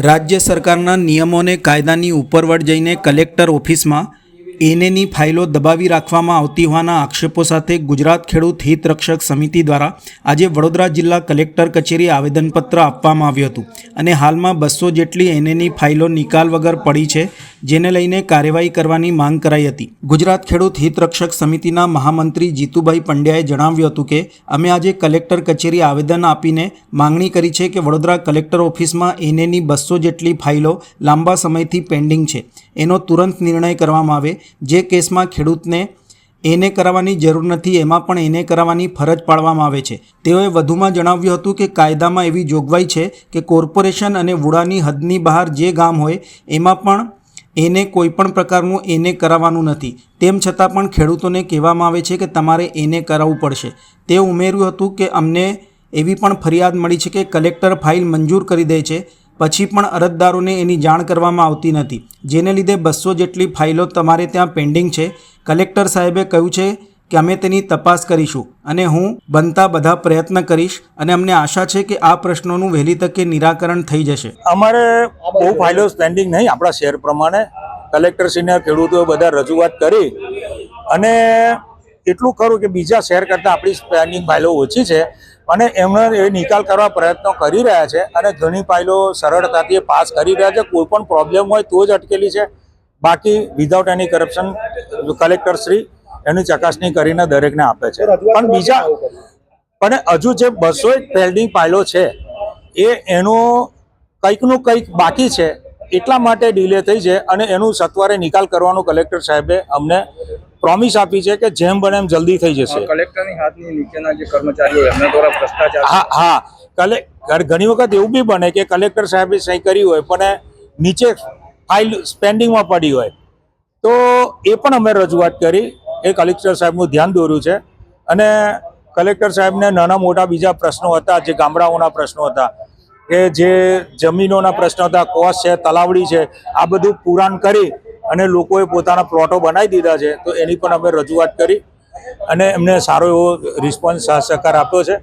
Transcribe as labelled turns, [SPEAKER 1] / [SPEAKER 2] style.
[SPEAKER 1] રાજ્ય સરકારના નિયમોને કાયદાની ઉપરવટ જઈને કલેક્ટર ઓફિસમાં એનેની ફાઇલો દબાવી રાખવામાં આવતી હોવાના આક્ષેપો સાથે ગુજરાત ખેડૂત હિત રક્ષક સમિતિ દ્વારા આજે વડોદરા જિલ્લા કલેક્ટર કચેરી આવેદનપત્ર આપવામાં આવ્યું હતું અને હાલમાં 200 જેટલી એનેની ફાઇલો નિકાલ વગર પડી છે, જેને લઈને કાર્યવાહી કરવાની માંગ કરાઈ હતી। ગુજરાત ખેડૂત હિત રક્ષક સમિતિના મહામંત્રી જીતુભાઈ પંડ્યાએ જણાવ્યું હતું કે અમે આજે કલેક્ટર કચેરી આવેદન આપીને માંગણી કરી છે કે વડોદરા કલેક્ટર ઓફિસમાં એનેની 200 જેટલી ફાઇલો લાંબા સમયથી પેન્ડિંગ છે, એનો તુરંત નિર્ણય કરવામાં આવે। જે કેસમાં ખેડૂતને એને કરાવવાની જરૂર નથી એમાં પણ એને કરાવવાની ફરજ પાડવામાં આવે છે। તેઓએ વધુમાં જણાવ્યું હતું કે કાયદામાં એવી જોગવાઈ છે કે કોર્પોરેશન અને વુડાની હદની બહાર જે ગામ હોય એમાં પણ એને કોઈપણ પ્રકારનું એને કરાવવાનું નથી, તેમ છતાં પણ ખેડૂતોને કહેવામાં આવે છે કે તમારે એને કરાવવું પડશે। તે ઉમેર્યું હતું કે અમને એવી પણ ફરિયાદ મળી છે કે કલેક્ટર ફાઇલ મંજૂર કરી દે છે પછી પણ અરજદારોને એની જાણ કરવામાં આવતી નથી, જેને લીધે 200 જેટલી ફાઇલો તમારે ત્યાં પેન્ડિંગ છે। કલેક્ટર સાહેબે કહ્યું છે કે અમે તેની તપાસ કરીશું અને હું બનતા બધા પ્રયત્ન કરીશ અને અમને આશા છે કે આ પ્રશ્નોનું વહેલી તકે નિરાકરણ થઈ જશે।
[SPEAKER 2] અમારે બહુ ફાઇલો પેન્ડિંગ નહીં, આપણા શહેર પ્રમાણે કલેક્ટરશ્રીને ખેડૂતોએ બધા રજૂઆત કરી અને એટલું ખરું કે બીજા શહેર કરતાં આપણી પેન્ડિંગ ફાઇલો ઓછી છે અને એમણે એ નિકાલ કરવા પ્રયત્નો કરી રહ્યા છે અને ઘણી ફાઇલો સરળતાથી પાસ કરી રહ્યા છે। કોઈ પણ પ્રોબ્લેમ હોય તો જ અટકેલી છે, બાકી વિધાઉટ એની કરપ્શન કલેક્ટરશ્રી એની ચકાસણી કરીને દરેકને આપે છે। પણ હજુ જે 200 પેન્ડિંગ ફાઇલો છે એનો કંઈકનું કંઈક બાકી છે, એટલા માટે ડિલે થઈ છે અને એનું સત્વરે નિકાલ કરવાનો કલેક્ટર સાહેબે અમને પ્રોમિસ આપી છે કે જેમ બને એમ જલ્દી થઈ જશે।
[SPEAKER 3] કલેક્ટરની હાથની નીચેના જે કર્મચારીઓ એમના દ્વારા ભ્રષ્ટાચાર
[SPEAKER 2] ઘણી વખત એવું બી બને કે કલેક્ટર સાહેબે સહી કરી હોય પણ નીચે ફાઇલ પેન્ડિંગમાં પડી હોય, તો એ પણ અમે રજૂઆત કરી, એ કલેક્ટર સાહેબનું ધ્યાન દોર્યું છે અને કલેક્ટર સાહેબને નાના મોટા બીજા પ્રશ્નો હતા, જે ગામડાઓના પ્રશ્નો હતા, કે જે જમીનોના પ્રશ્નો હતા, કોસ છે, તલાવડી છે, આ બધું પુરાણ કરી અને લોકોએ પોતાના પ્લોટો બનાવી દીધા છે, તો એની પણ અમે રજૂઆત કરી અને એમને સારો એવો રિસ્પોન્સ સહકાર આપ્યો છે।